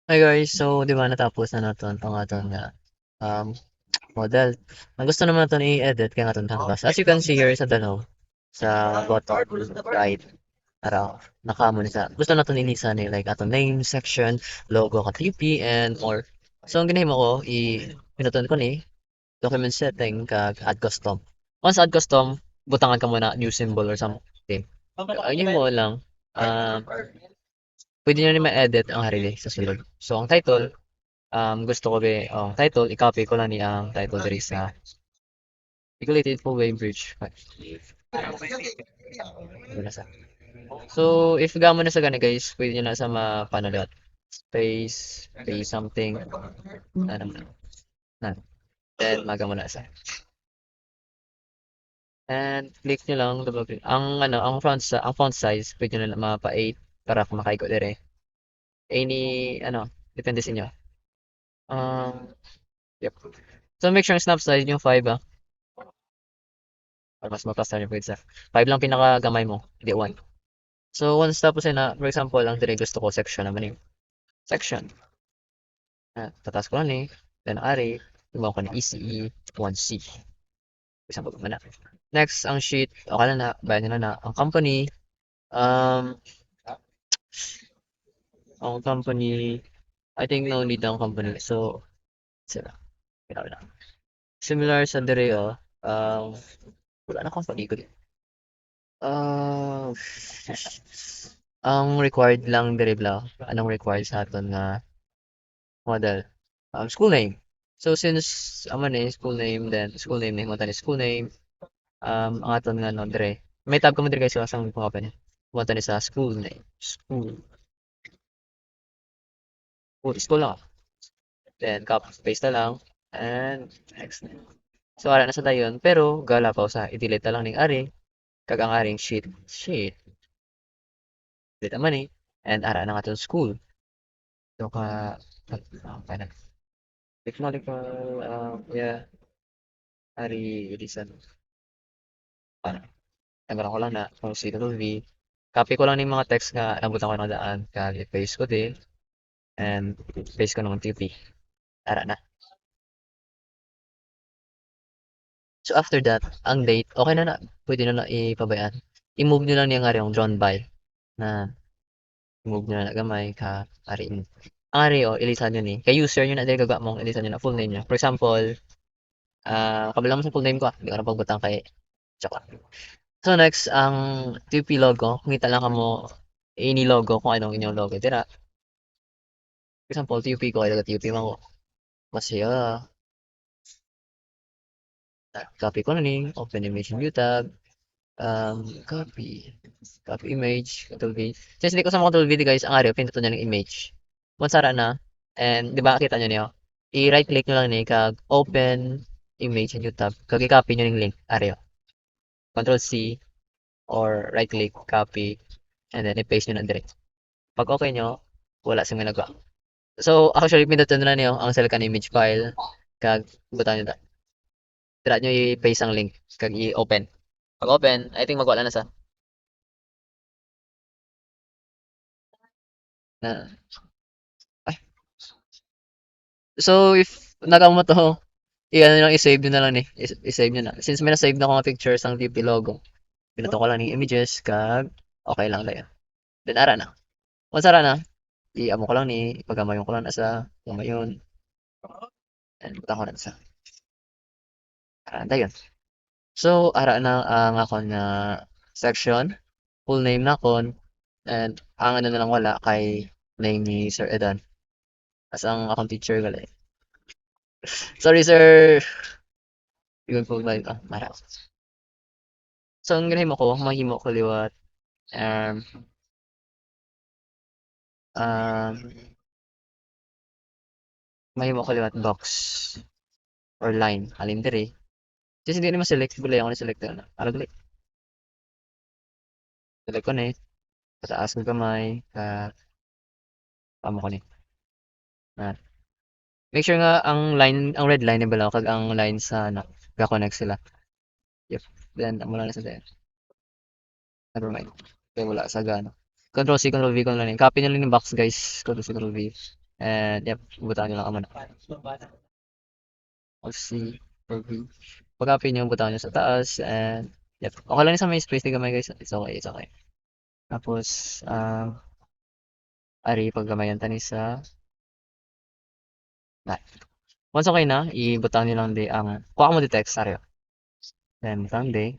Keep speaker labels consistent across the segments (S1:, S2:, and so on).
S1: Hi guys, so di ba natapos na naton ang aton nga um, model. Ang gusto naman naton i-edit kay aton canvas. As you can see here sa dalaw sa bottom right ara nakamo ni sa gusto naton inisa ni like aton name section, logo ka TP and more. So ang ginahimo ko pinuton ko ni document setting kag add custom. Once add custom, butangan ka muna new symbol or something. Ang mo lang pwede nyo rin ma-edit ang harili sa sulod. So ang title gusto ko be ang title i-copy ko lang ni ang title diri sa Regulated Fullway Bridge. Wala sa. So if gamon na sa gani guys, pwede nyo na sa mapanalot. Space something ano na. Then maga mo na sa. And click nyo lang double click. Ang font size pwede nyo na mapa 8 para makaigo dire. Any depende sa inyo. Yep. So make sure snap size yung 5 para mas mapastar yung grades 5 lang pinakagamay mo, hindi 1. So once tapos na, for example, ang dire gusto ko section naman yung section. Tatas ko lang then array, gumawa ko ng ECE 1C. For example, mana. Next, ang sheet, okay na bayan nyo na. Um, ang company, I think no need ang company. So, sila. Kailangan na. Similar sa dire, wala na company ko din. Ah, ang required lang dire bla. Anong required sa aton nga model? School name. So since aman school name then school name mo tani school name ang aton nga no dire. May tab ka mo dire guys sa sang mga pa niya. Mo tani sa school name. School lang. Then copy paste na lang and next. So ara na sa dayon pero gala pa sa i-delete na lang ning ari kag ang aring sheet. Delete man and ara na nga aton school. So ka technological, yeah, ari Rizal. Ano, nagkaroon ko lang na kung sino to V. Copy ko lang ng mga text nga nabutan ko ng daan. Kaya paste ko din. And paste ko ng TP. Ara na. So after that, ang date, okay na na. Pwede na na ipabayaan. I-move nyo lang niya nga yung drawn by. Na i-move nyo na gamay ka ari mo. Ang ari o, ilisan nyo ni. Kay user nyo na dahil gagawa mong ilisan nyo na full name nyo. For example, kabila mo sa full name ko. Hindi ko na pagbutang kay Choka. So next, ang TP logo, kita lang ka mo any logo kung anong inyong logo. Tira, for example, TP ko, ay TP mo. Masaya. Copy ko na ni, open image view tab, um, copy, copy image, control V. Since hindi ko sa mga control V guys, ang area, pindutin niya ng image. Once sara na, and di ba kita nyo niyo, i-right click nyo lang ni, kag open image and view tab, kag i-copy nyo ng link, area. Control C, or right click, copy, and then i-paste nyo na direct. Pag okay nyo, wala siyang ginagawa. So, actually, pindutin na niyo ang Cellcan image file, kag butan nyo tira nyo i-paste ang link, kag i-open. Pag open, I think magwala na sa. Na, ay. So, if nagamo to, i-ano lang, i-save nyo na lang ni. I-save nyo na. Since may na-save na ko mga pictures ng TP logo, pinuto ko lang ng images, kag okay lang na yan. Then, ara na. Once ara na, i-amo ko lang ni, pag-amayon ko lang na sa, amayon, and buta ko na sa. Ara na yun. So, ara na ang ako na section, full name na kon, and ang ano na lang wala kay name ni Sir Edan. As ang akong teacher gali. Sorry sir. Igon po ba ito? Mara. So ang ginahimo ko, mahimo ko liwat um um mahimo ko liwat box or line alin diri. Kasi hindi ni ma-select bulay ako ni select na. Ara dili. Select ko ni pataas ng kamay ka amo ko ni. Na. Make sure nga ang red line ni balaw kag ang line sa ga-connect sila. Yep. Then amo lang na sa there. Never mind. Kaya wala sa gano. Control C, Control V ko lang. Copy na lang yung box guys. Control C, Control V. And yep, butang nyo lang muna. Or C or B. Pag-copy nyo, butang nyo sa taas. And yep, okay lang sa may space. Di gamay guys. It's okay, it's okay. Tapos, ari paggamayan tani sa na. Once okay na, ibutang nyo lang di ang kuha mo di text, ari. Then, butang di.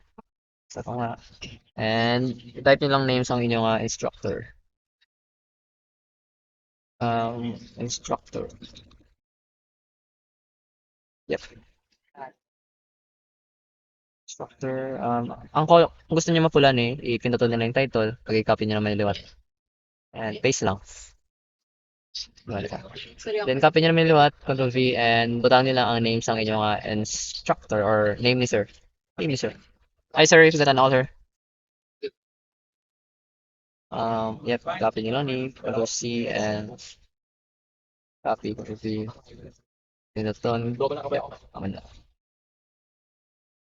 S1: Sa ito nga. And, type nyo lang names ang inyong instructor. Instructor. Yep. Instructor. Kung gusto niyo mapula ni, ipindutin nyo lang yung title. Pag-i-copy nyo naman yung liwat. And paste lang. Balik. Then copy nyo naman yung liwat, Ctrl V, and butang nyo lang ang names ang inyong instructor or name ni sir. Name ni sir. Hi sir, if you got an order. Yep, copy nyo lang ni Ctrl C and copy, Ctrl V. Pinuton. Yep, aman na.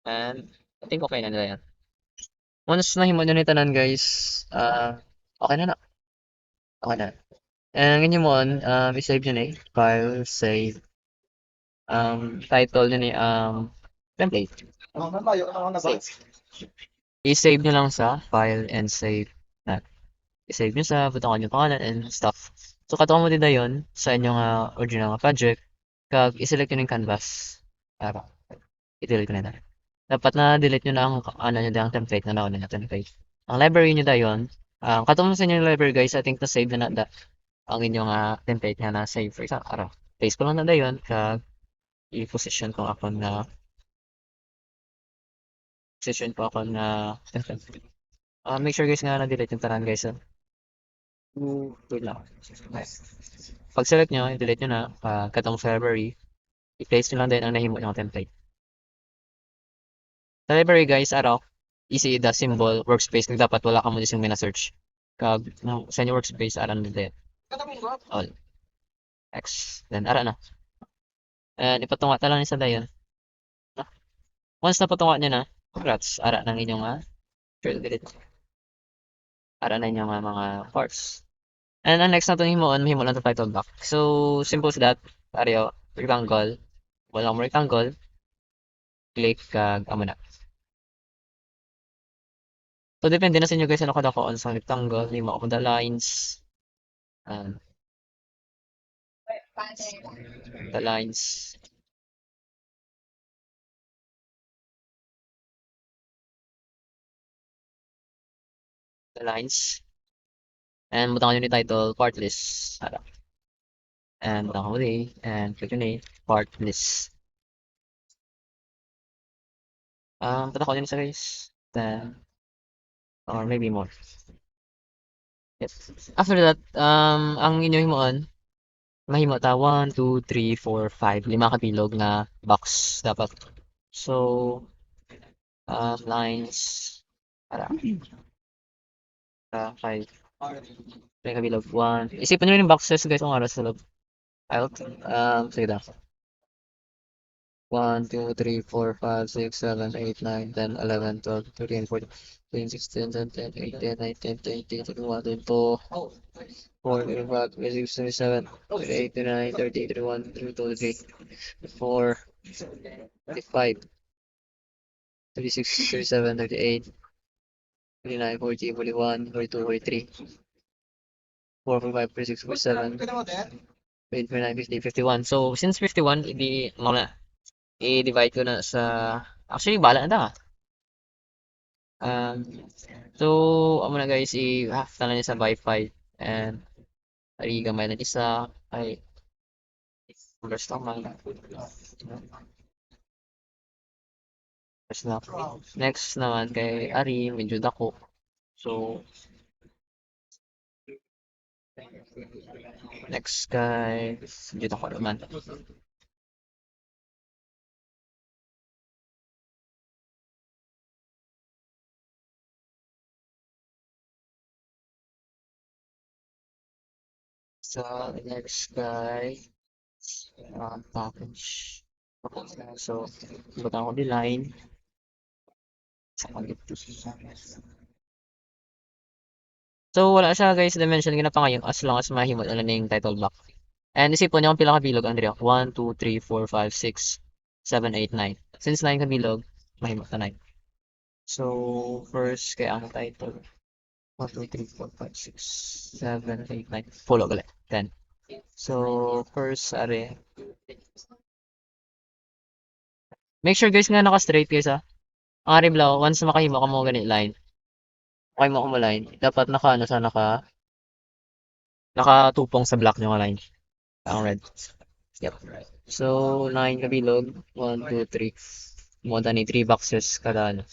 S1: And I think okay na nila yan. Once nahimo nyo ni tanan guys, okay na na. Okay na. And ganyan mo i-save nyo ni. File, save. Title nyo ni, template. Save. I-save nyo lang sa file and save na. I-save nyo sa butangan yung pangalan and stuff. So, katuwa mo din na yun sa inyong original project. Kag i-select nyo yung canvas. Para i-delete ko na yun. Dapat na-delete nyo na ang nyo ang template na nauna na template. Ang library nyo da yun. Katuwa mo sa inyong library guys, I think na-save na na ang inyong template nga na-save. For example, paste ko lang na da yun. Kag i-position ko ako na make sure guys nga na-delete yung tanan guys. Wait lang. Pag select nyo, i-delete nyo na katong library, i-place nyo lang din ang nahimo yung template. Sa library guys, easy the symbol workspace kag dapat wala ka mo dising mina-search. Kag sa inyo workspace aran din all X then ara na. And ipatunga ta lang ni sa dayon. Once napatunga nyo na, congrats, ara ng inyong delete. Ara na inyong mga parts. And ang next na itong mahimo lang itong title block. So, simple as that. Pareho, rectangle. Wala mo rectangle. Click, amo na. So, depende na sa inyo guys, ano kada ko on sa rectangle. Lima ako the lines. The lines. The lines. And butang nyo ni title, part list. And butang ko and click nyo ni part list. Butang ko nyo sa guys. Then, or maybe more. Yes. After that, ang inyo himoon, mahimo ta 1, 2, 3, 4, 5, 5 kabilog na box dapat. So, lines, para, 5, 5 kabilog, 1. Isipin nyo yung boxes guys kung aras sa loob. Sige na. 1, 2, 3, 4, 5, 6, 7, 8, 9, 10, 11, 12, 13, 14, 15, 16, 17, 18, 19, 20, 21, 22, 4, 25, 26, 27, 28, 29, 30, 31, 32, 33, 34, 35, 36, 37, 38, 39, 40, 41, 42, 43, 4, 45, 46, 47, 48, 49, 50, 51. So, since 51, i-divide ko na sa, actually, bala na ta. So, amo na guys, i-half na lang sa by 5 and ari gamay na isa ay numbers naman. Next naman kay Ari, medyo dako. So, next kay medyo dako naman. So, next guy, package. So, butang ko di line. So, wala siya guys dimension ginapangayon as long as mahimo na lang yung title block. And isipon niyo kung pila ka bilog ang diri. 1, 2, 3, 4, 5, 6, 7, 8, 9. Since 9 ka bilog, mahimot na 9. So, first, kaya ang title. 1, 2, 3, 4, 5, 6, 7, 8, 9. Pulo gali. 10. So, first, are. Make sure guys nga naka-straight guys ha. Ang ari blaw, once na makahimo ka mo ganit line. Okay mo mo line. Dapat naka ano sa nakatupong sa block nyo nga line. Ang red. Yep. So, 9 kabilog. 1, 2, 3. Mo ni 3 boxes kada ano.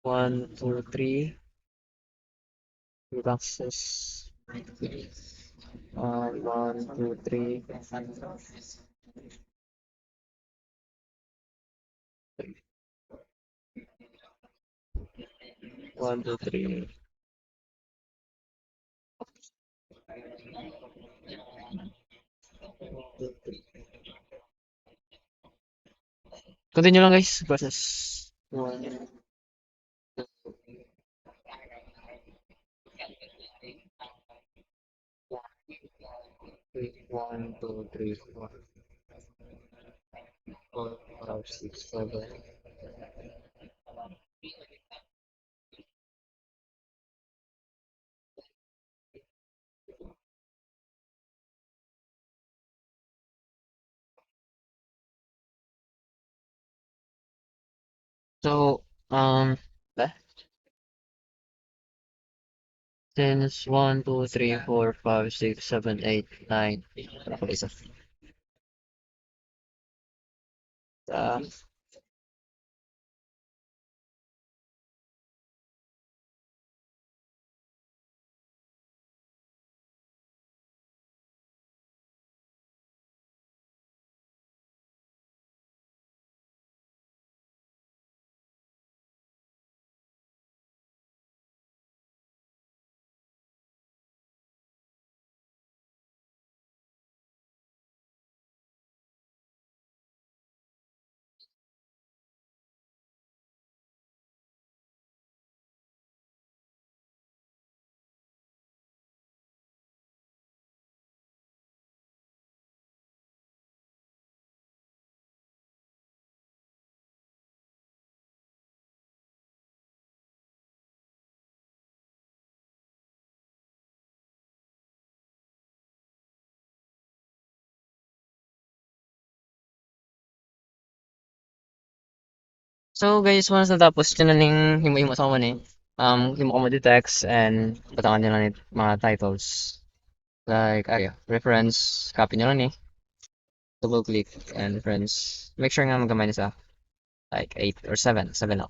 S1: 1, 2, 3. 3 boxes. 1, 2, 3. 1, 2, 3. Continue lang guys. Process. 1, 1, 2, 3, 4, 5, 6, 7. So, ba? Since 1, 2, 3, 4, 5, 6, 7, 8, 9. Wala ko isa. Uh, so guys, once natapos yun na ning himo-himo sa kuman himo ko mo text and patangan nyo lang ni mga titles. Like, reference, copy nyo lang ni. Double click and reference. Make sure nga magamay na sa like 8 or 7. 7 lang.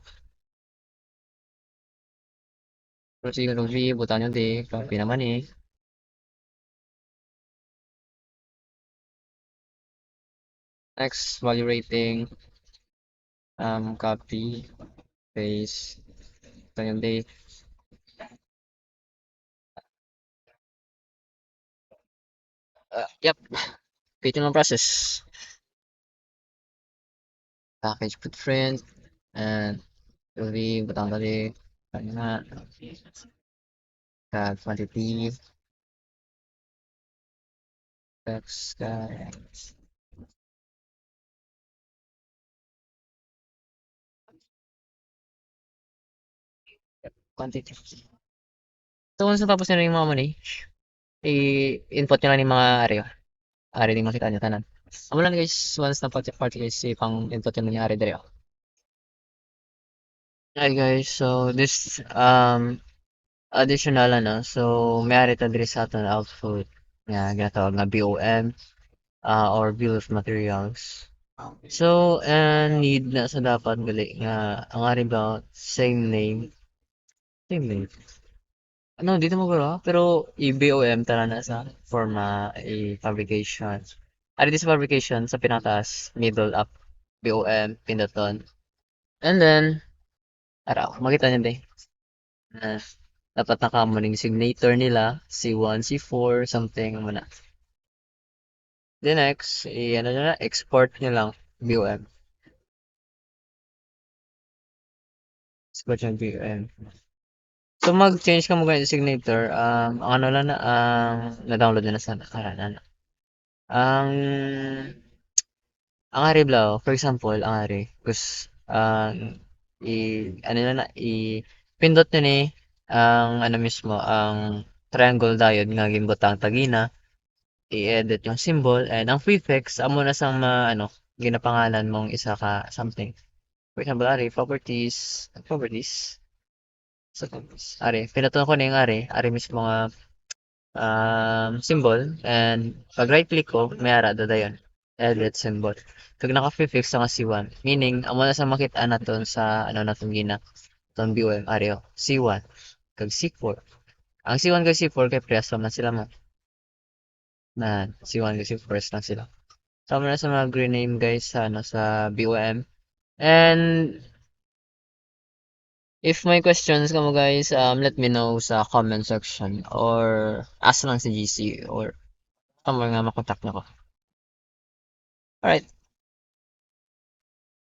S1: Proceed Ctrl V, butan nyo di, copy naman eh. Next, value rating. Copy, paste, butan nyo di. Yep. Repeat yung process. Package footprint and will be butang tadi kanya tag quantity text quantity. So once natapos nyo na yung mga money, i-input nyo lang yung mga area. Area din makita nyo tanan. Amo lang guys, once na part guys, ipang input nyo lang yung area dere. Hi guys, so this additional ano, so may ari ta diri sa aton output nga ginatawag nga BOM or bill of materials. So need na sa dapat gali nga ang ari ba same name. Ano dito mo bro? Pero i-BOM tara na sa forma i-fabrication. Ari di sa fabrication sa pinataas, middle up, BOM, pinduton. And then araw, makita niyo din. Uh, dapat nakamo ning signature nila, C1, C4, something mo na. The next, ano nyo na, export nyo lang, BOM. Export yung BOM. So, mag-change ka mo ganyan designator, ang ano lang na, na-download na sana, ano. Ang, ang ari blaw, for example, ang ari, ano na, pindot nyo ni, ang, ano mismo, ang triangle diode nga gimbutang tagina, i-edit yung symbol, and ang prefix, amo na sang ano, ginapangalan mong isa ka something. For example, ari, properties, sa properties, ari, pinatunan ko na yung ari mismo nga, symbol, and pag right click ko, may ara, dadayon, edit symbol. Kag naka-prefix na nga C1, meaning, amo na sa makita naton sa, ano naton gina, itong BOM, ari, C1, kag C4. Ang C1 kag C4, kay preso na sila mo. Na, C1 kag C4 lang sila. Tama na sa mga green name guys sa ano sa BOM. And if may questions ka mo guys, let me know sa comment section or ask lang si GC or tama nga makontak na ko. Alright.